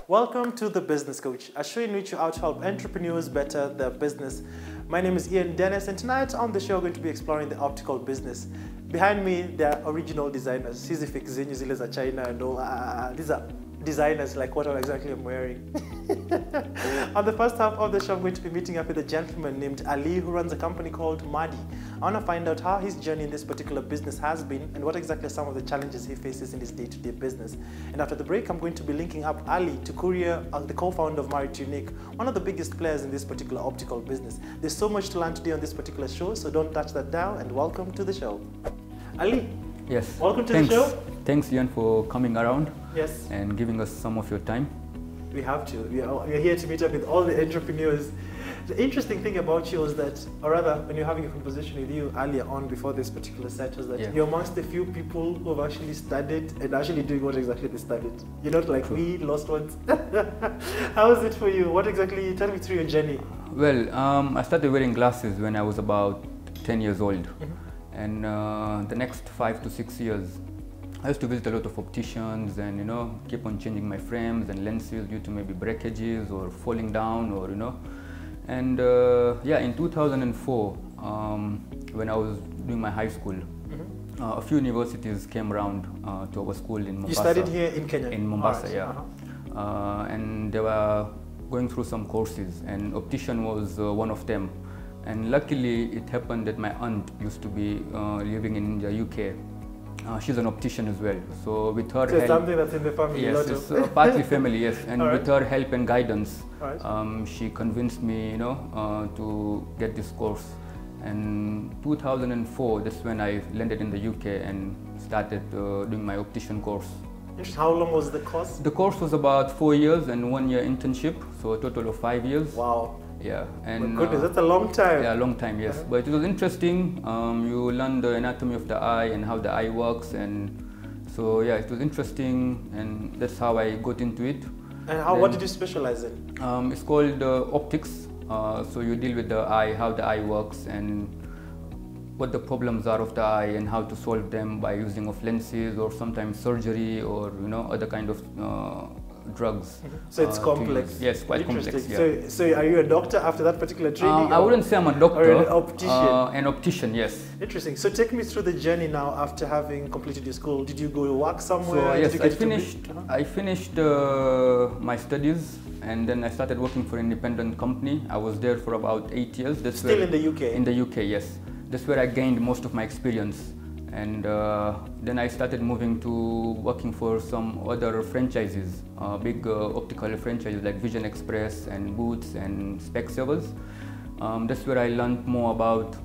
Welcome to The Business Coach, a show in which you out to help entrepreneurs better their business. My name is Ian Dennis, and tonight on the show we're going to be exploring the optical business. Behind me, there are original designers. Sizifik New Zealand's a China and all. These are designers like what exactly I'm wearing. On the first half of the show, I'm going to be meeting up with a gentleman named Ali who runs a company called Madi. I want to find out how his journey in this particular business has been and what exactly are some of the challenges he faces in his day-to-day business. And after the break, I'm going to be linking up Ali to Courier, the co-founder of Married to Unique, one of the biggest players in this particular optical business. There's so much to learn today on this particular show, so don't touch that dial, and welcome to the show. Ali. Yes. Welcome to the show. Thanks, Ian, for coming around. Yes. And giving us some of your time. We have to. We are here to meet up with all the entrepreneurs. The interesting thing about you is that, or rather, when you're having a conversation with you earlier on before this particular set, was that you're amongst the few people who have actually studied and actually doing what exactly they studied. You're not like me, lost ones. How is it for you? What exactly? Tell me through your journey. Well, I started wearing glasses when I was about 10 years old. And the next 5 to 6 years, I used to visit a lot of opticians and, keep on changing my frames and lenses due to maybe breakages or falling down or, And in 2004, when I was doing my high school, a few universities came around to our school in Mombasa. You studied here in Kenya? In Mombasa, yeah. And they were going through some courses, and optician was one of them. And luckily, it happened that my aunt used to be living in the UK. She's an optician as well. So with her help, something that's in the family. Yes, it's partly family, yes. And with her help and guidance, she convinced me, to get this course. And 2004, that's when I landed in the UK and started doing my optician course. How long was the course? The course was about 4 years and 1 year internship, so a total of 5 years. Wow. Yeah, and my goodness, that's a long time. Yeah, a long time, yes. But it was interesting. You learn the anatomy of the eye and how the eye works, and so yeah, it was interesting, and that's how I got into it. And what did you specialize in? It's called optics. So you deal with the eye, how the eye works, and what the problems are of the eye, and how to solve them by using of lenses or sometimes surgery or other kind of drugs. So it's complex. Yes, quite complex. Yeah. So are you a doctor after that particular training? I wouldn't say I'm a doctor. Or an optician? An optician, yes. Interesting. So take me through the journey now after having completed your school. Did you go to work somewhere? So yes, I finished my studies, and then I started working for an independent company. I was there for about 8 years. That's Still in the UK? In the UK, yes. That's where I gained most of my experience. And then I started moving to working for some other franchises, big optical franchises like Vision Express and Boots and Specsavers. That's where I learned more about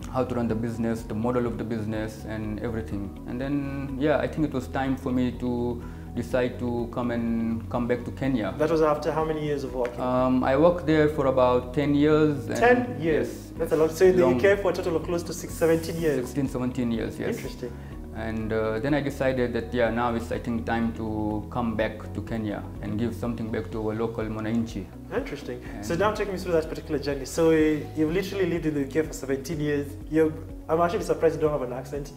how to run the business, the model of the business and everything. And then, I think it was time for me to decide to come back to Kenya. That was after how many years of working? I worked there for about 10 years. 10 years? Yes. That's a lot. So in the UK for a total of close to 17 years? 16, 17 years, yes. Interesting. And then I decided that, now it's, I think, time to come back to Kenya and give something back to our local Mwananchi. Interesting. So now take me through that particular journey. So you've literally lived in the UK for 17 years. I'm actually surprised you don't have an accent.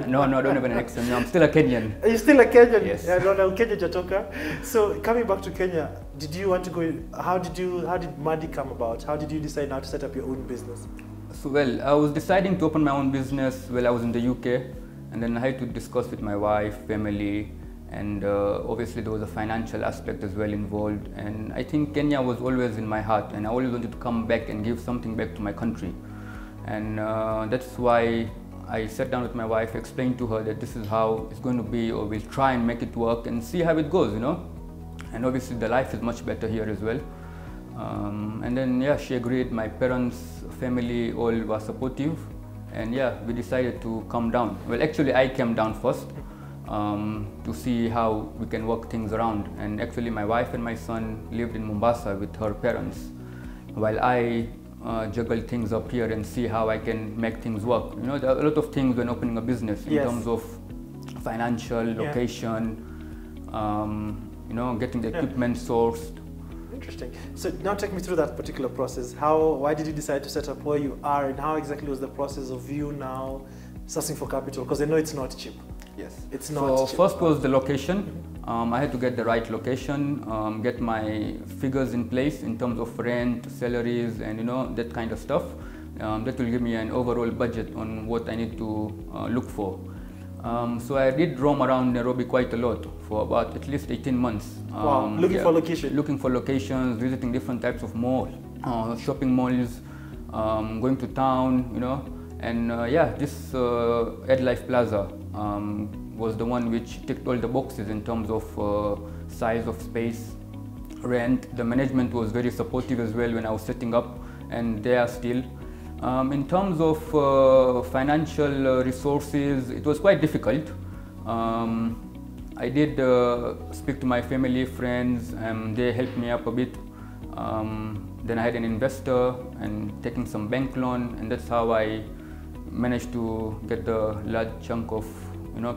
No, I don't have an accent. No, I'm still a Kenyan. You're still a Kenyan? Yes. No, Kenya Jatoka. So coming back to Kenya, did you want to go, how did Madi come about? How did you decide now to set up your own business? So well, I was deciding to open my own business while I was in the UK, and then I had to discuss with my wife, family, and obviously there was a financial aspect as well involved. And I think Kenya was always in my heart, and I always wanted to come back and give something back to my country. And that's why I sat down with my wife, explained to her that this is how it's going to be, or we'll try and make it work and see how it goes, And obviously the life is much better here as well. And then, she agreed. My parents, family, all were supportive. And we decided to come down. Well, actually I came down first to see how we can work things around. And actually my wife and my son lived in Mombasa with her parents, while I juggle things up here and see how I can make things work. There are a lot of things when opening a business in terms of financial, location, getting the equipment sourced. Interesting. So now take me through that particular process. Why did you decide to set up where you are, and how exactly was the process of you now sourcing for capital? Because I know it's not cheap. Yes. It's not. So first was the location. I had to get the right location, get my figures in place in terms of rent, salaries, and that kind of stuff. That will give me an overall budget on what I need to look for. So I did roam around Nairobi quite a lot for about at least 18 months. Wow, looking for location. Looking for locations, visiting different types of malls, shopping malls, going to town, and this AdLife Plaza was the one which ticked all the boxes in terms of size of space, rent. The management was very supportive as well when I was setting up, and they are still. In terms of financial resources, it was quite difficult. I did speak to my family, friends, and they helped me up a bit. Then I had an investor and taking some bank loan, and that's how I managed to get the large chunk of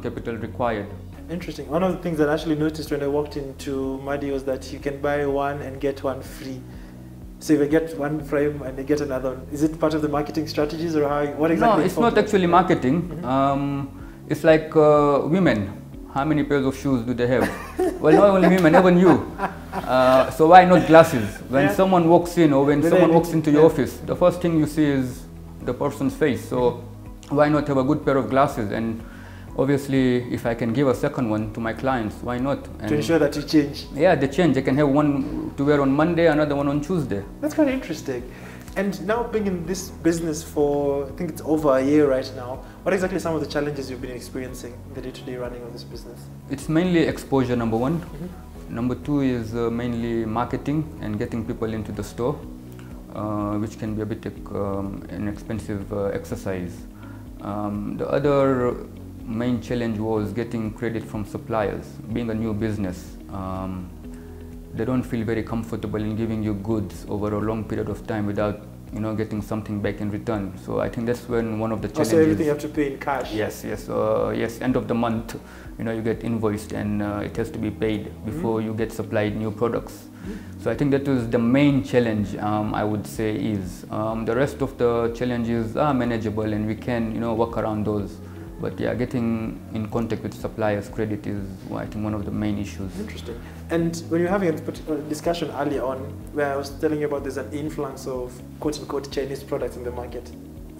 capital required. Interesting. One of the things that I actually noticed when I walked into Madi was that you can buy one and get one free. So if I get one frame and I get another one, is it part of the marketing strategies, or what exactly? No, it's not actually marketing. It's like women. How many pairs of shoes do they have? Well, not only women, even you. So why not glasses? When someone walks in, or when someone walks into your office, the first thing you see is the person's face. So why not have a good pair of glasses? And obviously, if I can give a second one to my clients, why not? And to ensure that you change. Yeah, they change. They can have one to wear on Monday, another one on Tuesday. That's quite interesting. And now being in this business for, I think it's over a year right now, what exactly are some of the challenges you've been experiencing in the day-to-day running of this business? It's mainly exposure, number one. Number two is mainly marketing and getting people into the store, which can be a bit an expensive exercise. The other main challenge was getting credit from suppliers. Being a new business, they don't feel very comfortable in giving you goods over a long period of time without getting something back in return. So I think that's when one of the challenges. Also, everything you have to pay in cash. Yes. End of the month, you get invoiced, and it has to be paid before you get supplied new products. So I think that was the main challenge. I would say is the rest of the challenges are manageable, and we can work around those. But yeah, getting in contact with suppliers' credit is, I think, one of the main issues. Interesting. And when you're having a discussion earlier on, where I was telling you about there's an influx of quote-unquote Chinese products in the market.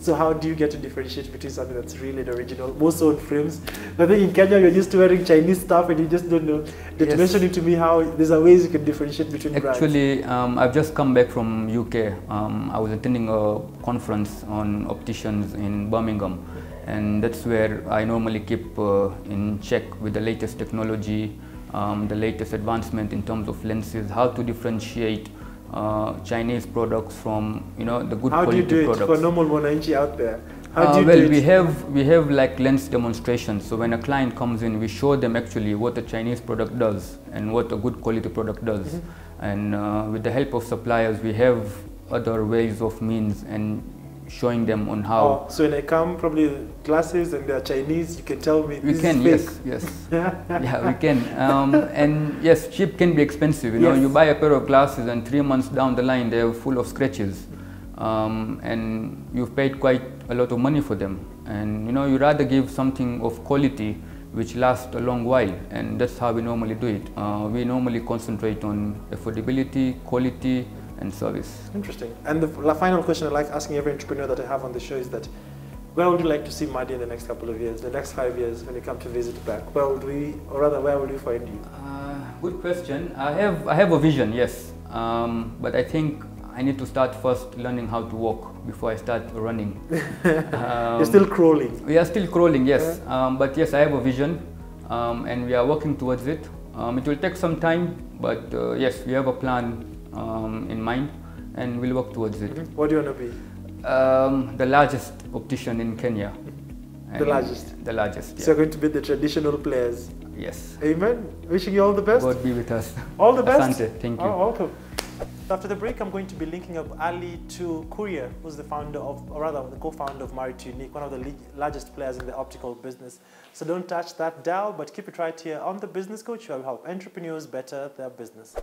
So how do you get to differentiate between something that's really the original, most sold frames? I think in Kenya you're used to wearing Chinese stuff and you just don't know. That mentioning to me how there's a ways you can differentiate between brands. Actually, I've just come back from UK. I was attending a conference on opticians in Birmingham. And that's where I normally keep in check with the latest technology, the latest advancement in terms of lenses, how to differentiate Chinese products from the good quality products. How do you do it for normal Mwananchi out there? How do you well, do it? we have like lens demonstrations. So when a client comes in, we show them actually what a Chinese product does and what a good quality product does. And with the help of suppliers, we have other ways of means and showing them on how. So when I come, probably glasses and they're Chinese, you can tell me we can, is fake. yes. Yeah, we can. And yes, cheap can be expensive. You buy a pair of glasses and 3 months down the line, they're full of scratches. And you've paid quite a lot of money for them. And you rather give something of quality which lasts a long while. And that's how we normally do it. We normally concentrate on affordability, quality, and service. Interesting. And the final question I like asking every entrepreneur that I have on the show is that, where would you like to see Madi in the next couple of years, the next 5 years, when you come to visit back? Where would we find you? Good question. I have a vision, yes. But I think I need to start first learning how to walk before I start running. You're still crawling. We are still crawling, yes. But yes, I have a vision, and we are working towards it. It will take some time, but yes, we have a plan in mind, and we'll work towards it. What do you want to be? The largest optician in Kenya. The largest? The largest, yeah. So you're going to be the traditional players? Yes. Amen. Wishing you all the best. God be with us. All the best. Asante, thank you. Oh, welcome. After the break, I'm going to be linking up Ali to Courier, who's the founder of, or rather the co-founder of Married to Unique, one of the largest players in the optical business. So don't touch that dial, but keep it right here on The Business Coach, where we help entrepreneurs better their business.